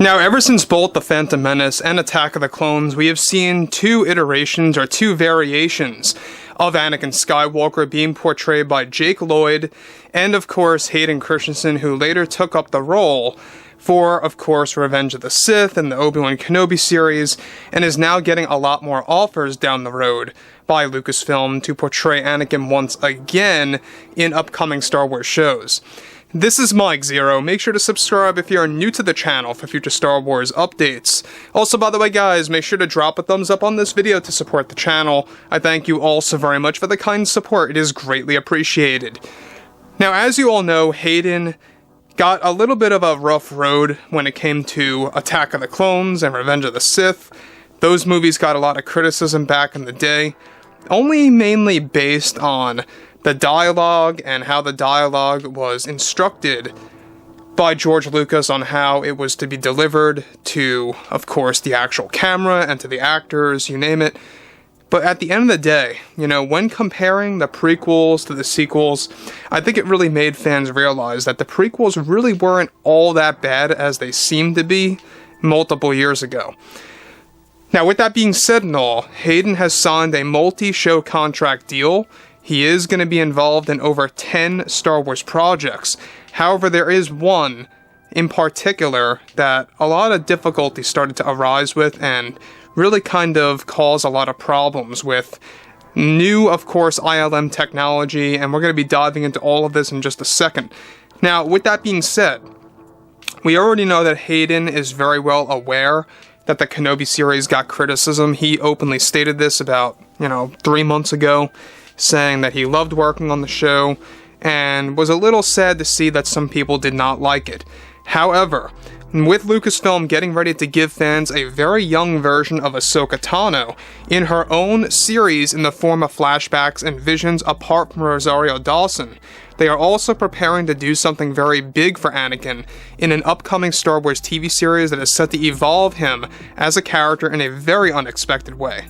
Now, ever since both The Phantom Menace and Attack of the Clones, we have seen two iterations or two variations of Anakin Skywalker being portrayed by Jake Lloyd and, of course, Hayden Christensen, who later took up the role for, of course, Revenge of the Sith and the Obi-Wan Kenobi series, and is now getting a lot more offers down the road by Lucasfilm to portray Anakin once again in upcoming Star Wars shows. This is Mike Zero. Make sure to subscribe if you are new to the channel for future Star Wars updates. Also, by the way, guys, make sure to drop a thumbs up on this video to support the channel. I thank you all so very much for the kind support. It is greatly appreciated. Now, as you all know, Hayden got a little bit of a rough road when it came to Attack of the Clones and Revenge of the Sith. Those movies got a lot of criticism back in the day, only mainly based on the dialogue and how the dialogue was instructed by George Lucas on how it was to be delivered to, of course, the actual camera and to the actors, you name it. But at the end of the day, you know, when comparing the prequels to the sequels, I think it really made fans realize that the prequels really weren't all that bad as they seemed to be multiple years ago. Now, with that being said and all, Hayden has signed a multi-show contract deal. He is going to be involved in over 10 Star Wars projects. However, there is one in particular that a lot of difficulty started to arise with and really kind of cause a lot of problems with new, of course, ILM technology, and we're going to be diving into all of this in just a second. Now, with that being said, we already know that Hayden is very well aware that the Kenobi series got criticism. He openly stated this about, 3 months ago, saying that he loved working on the show and was a little sad to see that some people did not like it. However, with Lucasfilm getting ready to give fans a very young version of Ahsoka Tano in her own series in the form of flashbacks and visions apart from Rosario Dawson, they are also preparing to do something very big for Anakin in an upcoming Star Wars TV series that is set to evolve him as a character in a very unexpected way.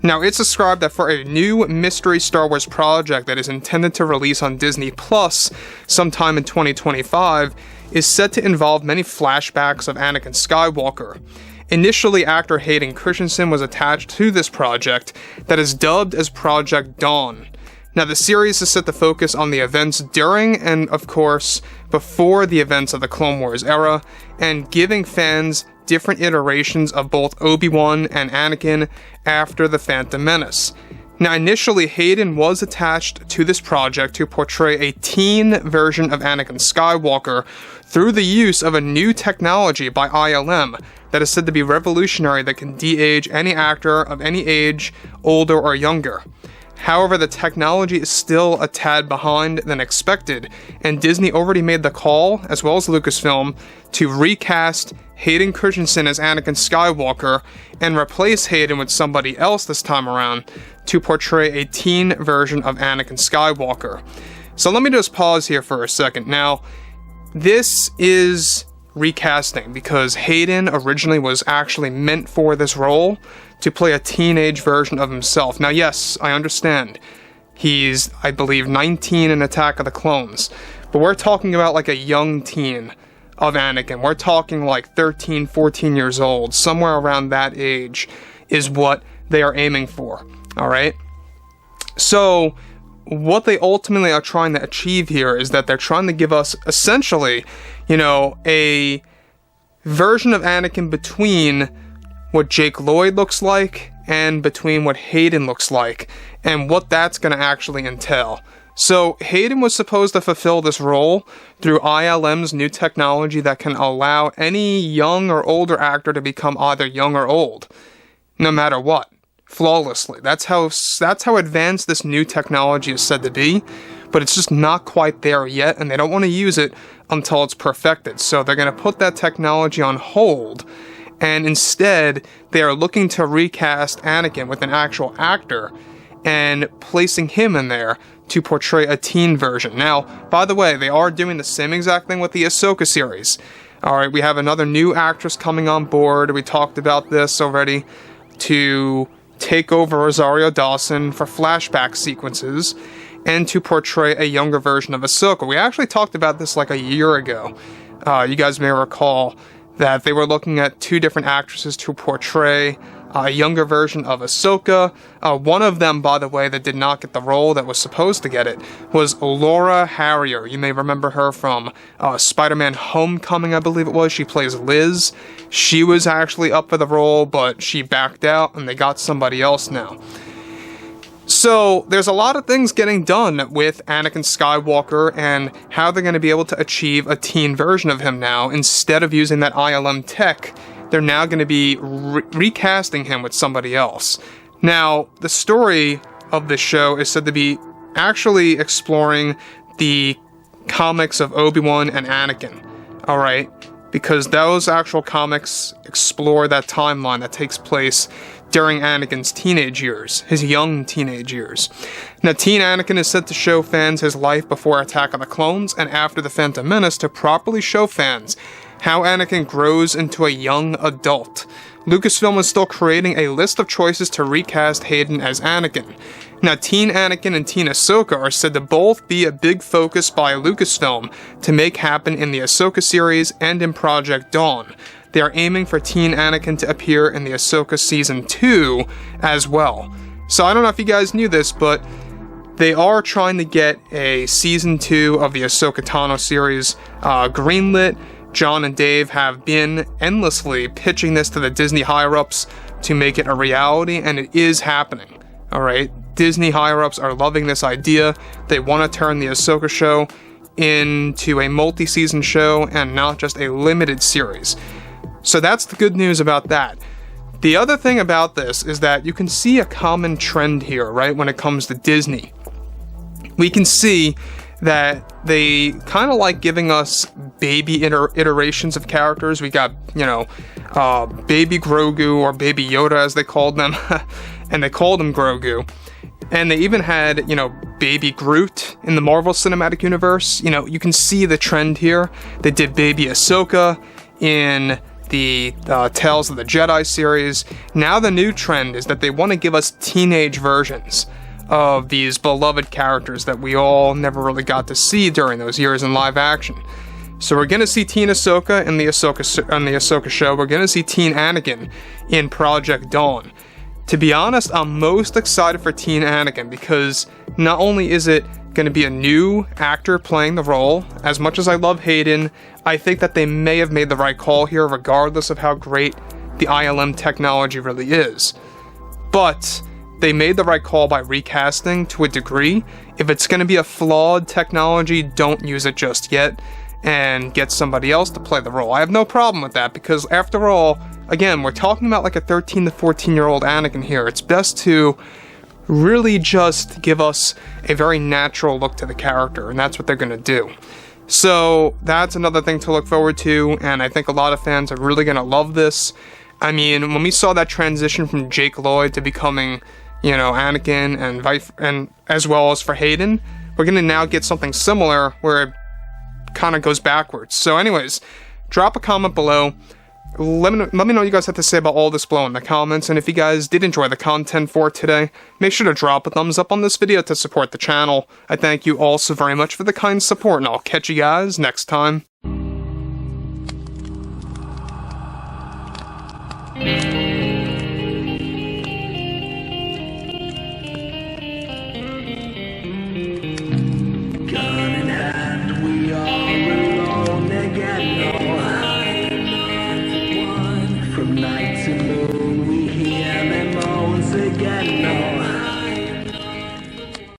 Now, it's described that for a new mystery Star Wars project that is intended to release on Disney Plus sometime in 2025 is set to involve many flashbacks of Anakin Skywalker. Initially, actor Hayden Christensen was attached to this project that is dubbed as Project Dawn. Now, the series is set to focus on the events during and, of course, before the events of the Clone Wars era, and giving fans different iterations of both Obi-Wan and Anakin after The Phantom Menace. Now, initially, Hayden was attached to this project to portray a teen version of Anakin Skywalker through the use of a new technology by ILM that is said to be revolutionary that can de-age any actor of any age, older or younger. However, the technology is still a tad behind than expected, and Disney already made the call, as well as Lucasfilm, to recast Hayden Christensen as Anakin Skywalker and replace Hayden with somebody else this time around to portray a teen version of Anakin Skywalker. So let me just pause here for a second. Now, this is recasting because Hayden originally was actually meant for this role to play a teenage version of himself. Now, yes, I understand. He's, I believe, 19 in Attack of the Clones, but we're talking about like a young teen of Anakin. We're talking like 13, 14 years old, somewhere around that age is what they are aiming for, alright? So, what they ultimately are trying to achieve here is that they're trying to give us, essentially, a version of Anakin between what Jake Lloyd looks like and between what Hayden looks like, and what that's going to actually entail. So, Hayden was supposed to fulfill this role through ILM's new technology that can allow any young or older actor to become either young or old, no matter what, flawlessly. That's how advanced this new technology is said to be, but it's just not quite there yet, and they don't want to use it until it's perfected. So they're going to put that technology on hold, and instead, they are looking to recast Anakin with an actual actor and placing him in there to portray a teen version. Now, by the way, they are doing the same exact thing with the Ahsoka series. Alright, we have another new actress coming on board. We talked about this already, to take over Rosario Dawson for flashback sequences and to portray a younger version of Ahsoka. We actually talked about this like a year ago. You guys may recall that they were looking at 2 different actresses to portray a younger version of Ahsoka. One of them, by the way, that did not get the role that was supposed to get it was Laura Harrier. You may remember her from Spider-Man Homecoming, I believe it was. She plays Liz. She was actually up for the role, but she backed out, and they got somebody else now. So, there's a lot of things getting done with Anakin Skywalker and how they're going to be able to achieve a teen version of him now. Instead of using that ILM tech, they're now going to be recasting him with somebody else. Now, the story of this show is said to be actually exploring the comics of Obi-Wan and Anakin, alright? Because those actual comics explore that timeline that takes place during Anakin's teenage years, his young teenage years. Now, teen Anakin is set to show fans his life before Attack of the Clones and after The Phantom Menace to properly show fans how Anakin grows into a young adult. Lucasfilm is still creating a list of choices to recast Hayden as Anakin. Now, teen Anakin and teen Ahsoka are said to both be a big focus by Lucasfilm to make happen in the Ahsoka series and in Project Dawn. They are aiming for teen Anakin to appear in the Ahsoka Season 2 as well. So I don't know if you guys knew this, but they are trying to get a Season 2 of the Ahsoka Tano series greenlit. John and Dave have been endlessly pitching this to the Disney higher-ups to make it a reality, and it is happening. Alright? Disney higher-ups are loving this idea. They want to turn the Ahsoka show into a multi-season show and not just a limited series. So that's the good news about that. The other thing about this is that you can see a common trend here, right, when it comes to Disney. We can see that they kind of like giving us baby iterations of characters. We got, Baby Grogu, or Baby Yoda as they called them, and they called him Grogu. And they even had, Baby Groot in the Marvel Cinematic Universe. You can see the trend here. They did Baby Ahsoka in the Tales of the Jedi series. Now the new trend is that they want to give us teenage versions of these beloved characters that we all never really got to see during those years in live action. So we're going to see teen Ahsoka in the Ahsoka show. We're going to see teen Anakin in Project Dawn. To be honest, I'm most excited for teen Anakin because not only is it going to be a new actor playing the role, as much as I love Hayden, I think that they may have made the right call here regardless of how great the ILM technology really is. But they made the right call by recasting to a degree. If it's going to be a flawed technology, don't use it just yet and get somebody else to play the role. I have no problem with that because after all, again, we're talking about like a 13 to 14-year-old Anakin here. It's best to really just give us a very natural look to the character, and that's what they're going to do. So that's another thing to look forward to, and I think a lot of fans are really going to love this. I mean, when we saw that transition from Jake Lloyd to becoming, Anakin and as well as for Hayden, we're going to now get something similar where it kind of goes backwards. So anyways, drop a comment below. Let me know what you guys have to say about all this below in the comments, and if you guys did enjoy the content for today, make sure to drop a thumbs up on this video to support the channel. I thank you all so very much for the kind support, and I'll catch you guys next time.